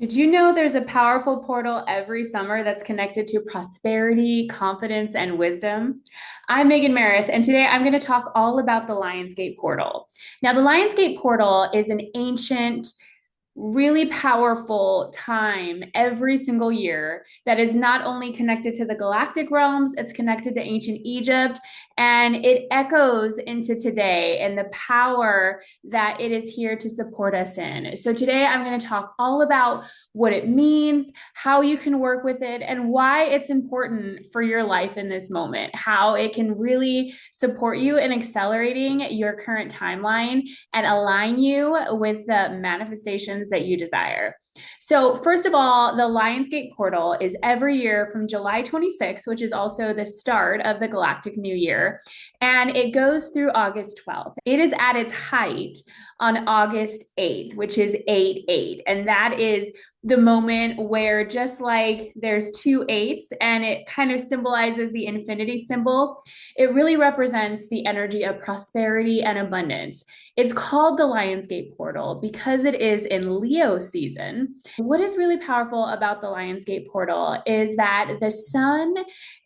Did you know there's a powerful portal every summer that's connected to prosperity, confidence, and wisdom? I'm Meagan Maris, and today I'm going to talk all about the Lionsgate portal. Now, the Lionsgate portal is an ancient, really powerful time every single year that is not only connected to the galactic realms, it's connected to ancient Egypt, and it echoes into today and the power that it is here to support us in. So, today I'm going to talk all about what it means, how you can work with it, and why it's important for your life in this moment, how it can really support you in accelerating your current timeline and align you with the manifestations that you desire. So, first of all, the Lionsgate portal is every year from July 26th, which is also the start of the Galactic New Year, and it goes through August 12th. It is at its height on August 8th, which is 8-8. And that is the moment where, just like there's two eights and it kind of symbolizes the infinity symbol, it really represents the energy of prosperity and abundance. It's called the Lionsgate portal because it is in Leo season. What is really powerful about the Lionsgate portal is that the sun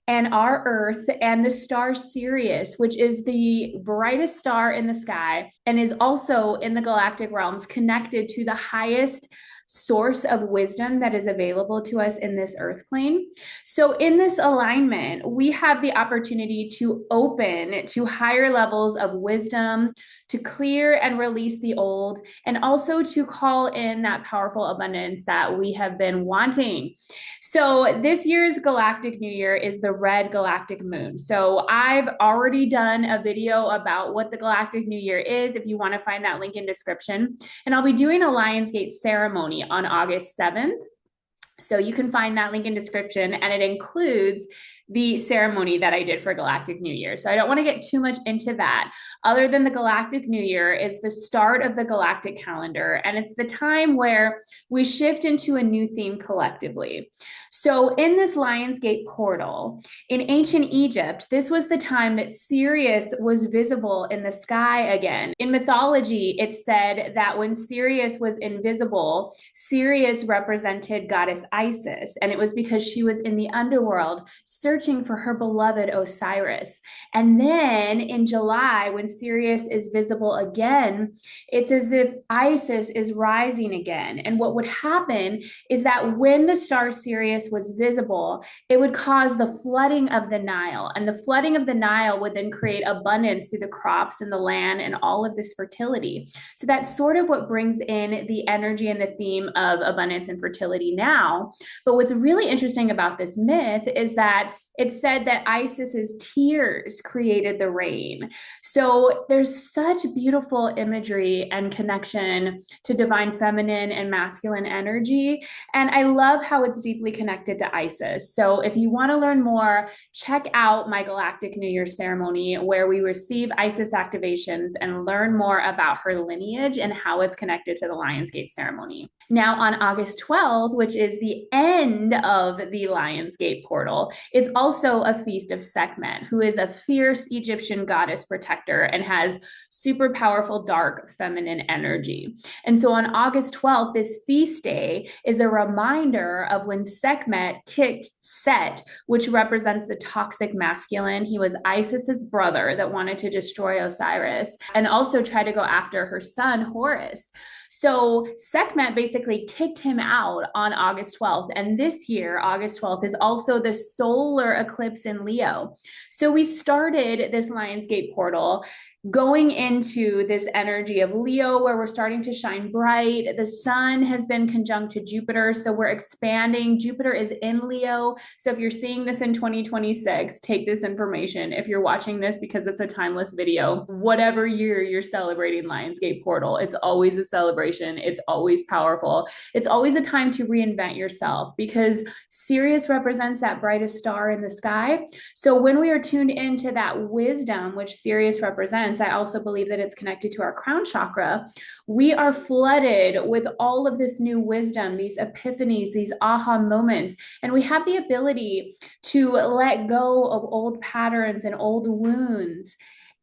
and our Earth and the star Sirius, which is the brightest star in the sky and is also in the galactic realms, connected to the highest source of wisdom that is available to us in this earth plane. So, in this alignment, we have the opportunity to open to higher levels of wisdom, to clear and release the old, and also to call in that powerful abundance that we have been wanting. So, this year's Galactic New Year is the red galactic moon. So, I've already done a video about what the Galactic New Year is. If you want to find that link in description, and I'll be doing a Lionsgate ceremony on August 7th. So you can find that link in description, and it includes the ceremony that I did for Galactic New Year. So I don't want to get too much into that. Other than the Galactic New Year is the start of the galactic calendar, and it's the time where we shift into a new theme collectively. So in this Lionsgate portal, in ancient Egypt, this was the time that Sirius was visible in the sky again. In mythology, it said that when Sirius was invisible, Sirius represented goddess Isis, and it was because she was in the underworld searching for her beloved Osiris. And then in July, when Sirius is visible again, it's as if Isis is rising again. And what would happen is that when the star Sirius was visible, it would cause the flooding of the Nile. And the flooding of the Nile would then create abundance through the crops and the land and all of this fertility. So that's sort of what brings in the energy and the theme of abundance and fertility now. But what's really interesting about this myth is that it said that Isis's tears created the rain. So there's such beautiful imagery and connection to divine feminine and masculine energy. And I love how it's deeply connected to Isis. So if you want to learn more, check out my Galactic New Year ceremony where we receive Isis activations and learn more about her lineage and how it's connected to the Lionsgate ceremony. Now, on August 12th, which is the end of the Lionsgate portal, it's also a feast of Sekhmet, who is a fierce Egyptian goddess protector and has super powerful, dark, feminine energy. And so on August 12th, this feast day is a reminder of when Sekhmet kicked Set, which represents the toxic masculine. He was Isis's brother that wanted to destroy Osiris and also tried to go after her son, Horus. So Sekhmet basically kicked him out on August 12th. And this year, August 12th, is also the solar eclipse in Leo. So we started this Lionsgate portal going into this energy of Leo where we're starting to shine bright. The sun has been conjunct to Jupiter, so we're expanding. Jupiter is in Leo. So if you're seeing this in 2026, take this information. If you're watching this because it's a timeless video, whatever year you're celebrating Lionsgate portal, it's always a celebration. It's always powerful. It's always a time to reinvent yourself because Sirius represents that brightest star in the sky. So when we are tuned into that wisdom, which Sirius represents, I also believe that it's connected to our crown chakra. We are flooded with all of this new wisdom, these epiphanies, these aha moments, and we have the ability to let go of old patterns and old wounds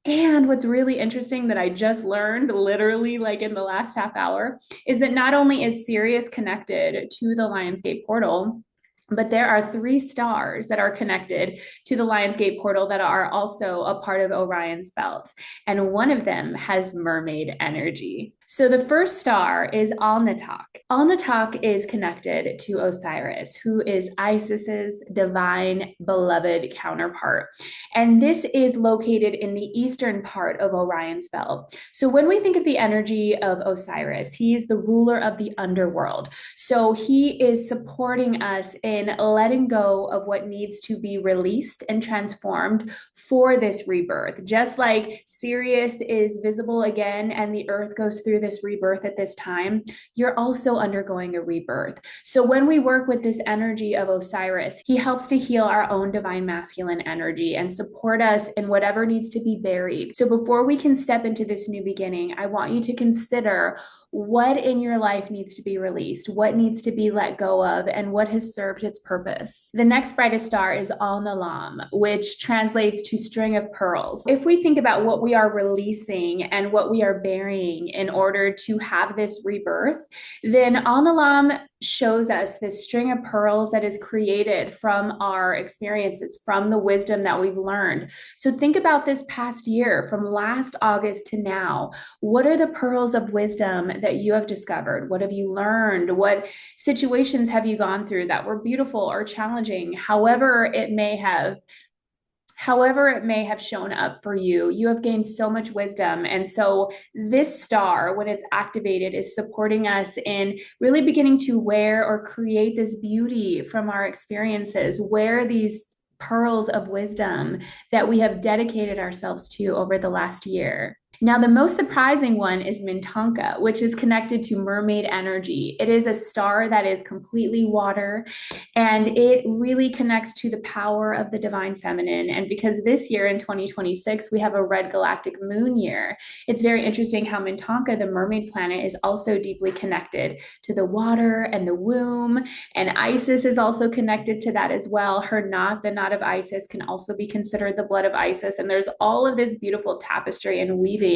And what's really interesting that I just learned literally like in the last half hour is that not only is Sirius connected to the Lionsgate portal, but there are 3 stars that are connected to the Lionsgate portal that are also a part of Orion's belt. And one of them has mermaid energy. So the first star is Alnitak. Alnitak is connected to Osiris, who is Isis's divine beloved counterpart. And this is located in the eastern part of Orion's belt. So when we think of the energy of Osiris, he is the ruler of the underworld. So he is supporting us in letting go of what needs to be released and transformed for this rebirth. Just like Sirius is visible again and the earth goes through this rebirth at this time, you're also undergoing a rebirth. So when we work with this energy of Osiris, he helps to heal our own divine masculine energy and support us in whatever needs to be buried. So before we can step into this new beginning, I want you to consider what in your life needs to be released, what needs to be let go of, and what has served its purpose. The next brightest star is Alnilam, which translates to string of pearls. If we think about what we are releasing and what we are burying in order to have this rebirth, then Alnilam shows us this string of pearls that is created from our experiences, from the wisdom that we've learned. So think about this past year, from last August to now. What are the pearls of wisdom that you have discovered? What have you learned? What situations have you gone through that were beautiful or challenging? However it may have shown up for you, you have gained so much wisdom. And so this star, when it's activated, is supporting us in really beginning to wear or create this beauty from our experiences, wear these pearls of wisdom that we have dedicated ourselves to over the last year. Now, the most surprising one is Mintaka, which is connected to mermaid energy. It is a star that is completely water, and it really connects to the power of the divine feminine. And because this year in 2026, we have a red galactic moon year, it's very interesting how Mintaka, the mermaid planet, is also deeply connected to the water and the womb. And Isis is also connected to that as well. Her knot, the knot of Isis, can also be considered the blood of Isis. And there's all of this beautiful tapestry and weaving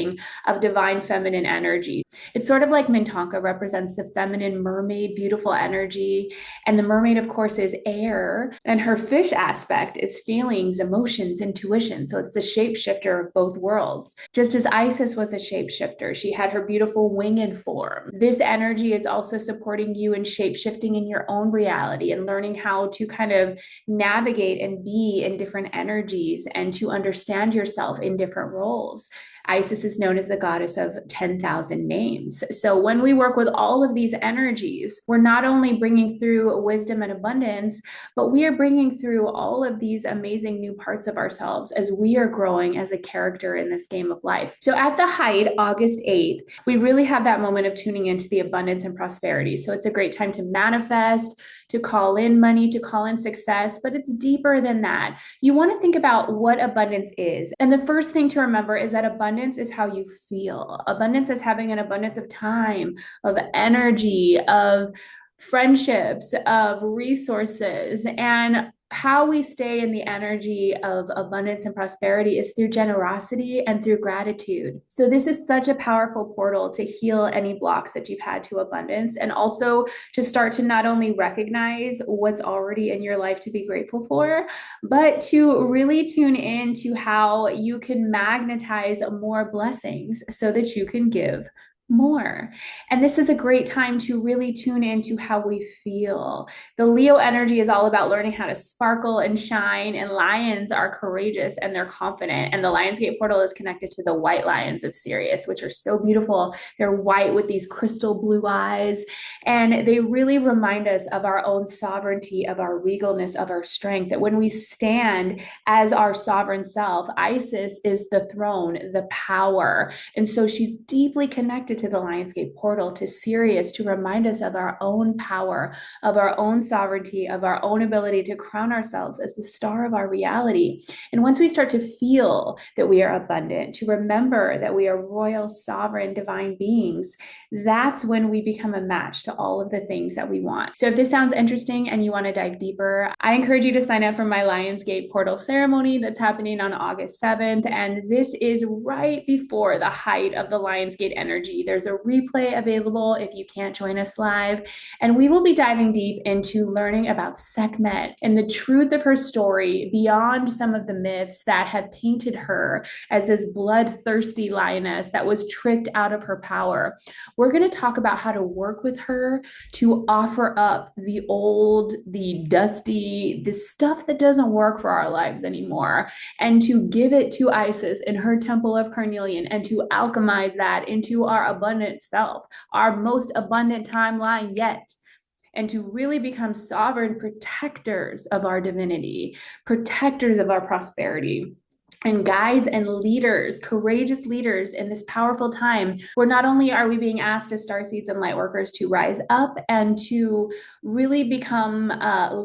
of divine feminine energy. It's sort of like Mintaka represents the feminine mermaid, beautiful energy. And the mermaid, of course, is air. And her fish aspect is feelings, emotions, intuition. So it's the shapeshifter of both worlds. Just as Isis was a shapeshifter, she had her beautiful winged form. This energy is also supporting you in shapeshifting in your own reality and learning how to kind of navigate and be in different energies and to understand yourself in different roles. Isis is known as the goddess of 10,000 names. So when we work with all of these energies, we're not only bringing through wisdom and abundance, but we are bringing through all of these amazing new parts of ourselves as we are growing as a character in this game of life. So at the height, August 8th, we really have that moment of tuning into the abundance and prosperity. So it's a great time to manifest, to call in money, to call in success, but it's deeper than that. You want to think about what abundance is. And the first thing to remember is that abundance is how you feel. Abundance is having an abundance of time, of energy, of friendships, of resources. And how we stay in the energy of abundance and prosperity is through generosity and through gratitude. So this is such a powerful portal to heal any blocks that you've had to abundance, and also to start to not only recognize what's already in your life to be grateful for, but to really tune in to how you can magnetize more blessings so that you can give more. And this is a great time to really tune into how we feel. The Leo energy is all about learning how to sparkle and shine, and lions are courageous and they're confident. And the Lionsgate portal is connected to the white lions of Sirius, which are so beautiful. They're white with these crystal blue eyes, and they really remind us of our own sovereignty, of our regalness, of our strength, that when we stand as our sovereign self, Isis is the throne, the power. And so she's deeply connected connected to the Lionsgate portal, to Sirius, to remind us of our own power, of our own sovereignty, of our own ability to crown ourselves as the star of our reality. And once we start to feel that we are abundant, to remember that we are royal, sovereign, divine beings, that's when we become a match to all of the things that we want. So if this sounds interesting and you want to dive deeper, I encourage you to sign up for my Lionsgate portal ceremony that's happening on August 7th. And this is right before the height of the Lionsgate energy. There's a replay available if you can't join us live. And we will be diving deep into learning about Sekhmet and the truth of her story beyond some of the myths that have painted her as this bloodthirsty lioness that was tricked out of her power. We're going to talk about how to work with her to offer up the old, the dusty, the stuff that doesn't work for our lives anymore, and to give it to Isis in her temple of carnelian and to alchemize that into our abundant self, our most abundant timeline yet, and to really become sovereign protectors of our divinity, protectors of our prosperity, and guides and leaders, courageous leaders in this powerful time where not only are we being asked as starseeds and lightworkers to rise up and to really become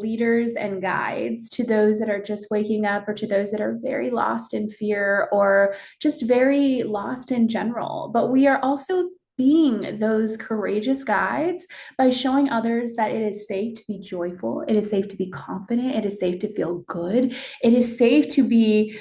leaders and guides to those that are just waking up, or to those that are very lost in fear, or just very lost in general, but we are also being those courageous guides by showing others that it is safe to be joyful, it is safe to be confident, it is safe to feel good, it is safe to be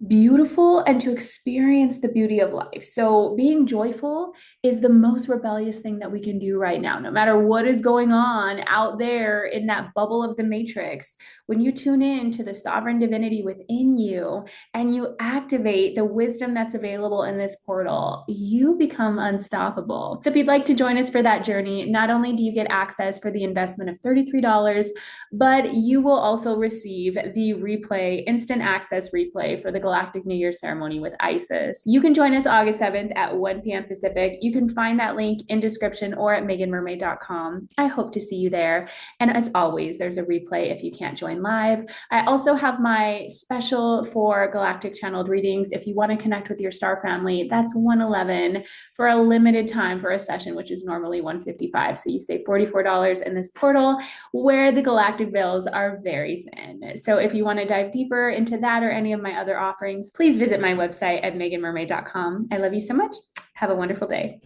beautiful and to experience the beauty of life. So being joyful is the most rebellious thing that we can do right now, no matter what is going on out there in that bubble of the matrix. When you tune in to the sovereign divinity within you and you activate the wisdom that's available in this portal, you become unstoppable. So if you'd like to join us for that journey, not only do you get access for the investment of $33, but you will also receive the replay, instant access replay for the Galactic New Year ceremony with Isis. You can join us August 7th at 1 p.m. Pacific. You can find that link in description or at meaganmermaid.com. I hope to see you there. And as always, there's a replay if you can't join live. I also have my special for Galactic channeled readings. If you want to connect with your star family, that's 111 for a limited time for a session, which is normally 155. So you save $44 in this portal where the galactic veils are very thin. So if you want to dive deeper into that or any of my other offerings, please visit my website at meaganmermaid.com. I love you so much. Have a wonderful day.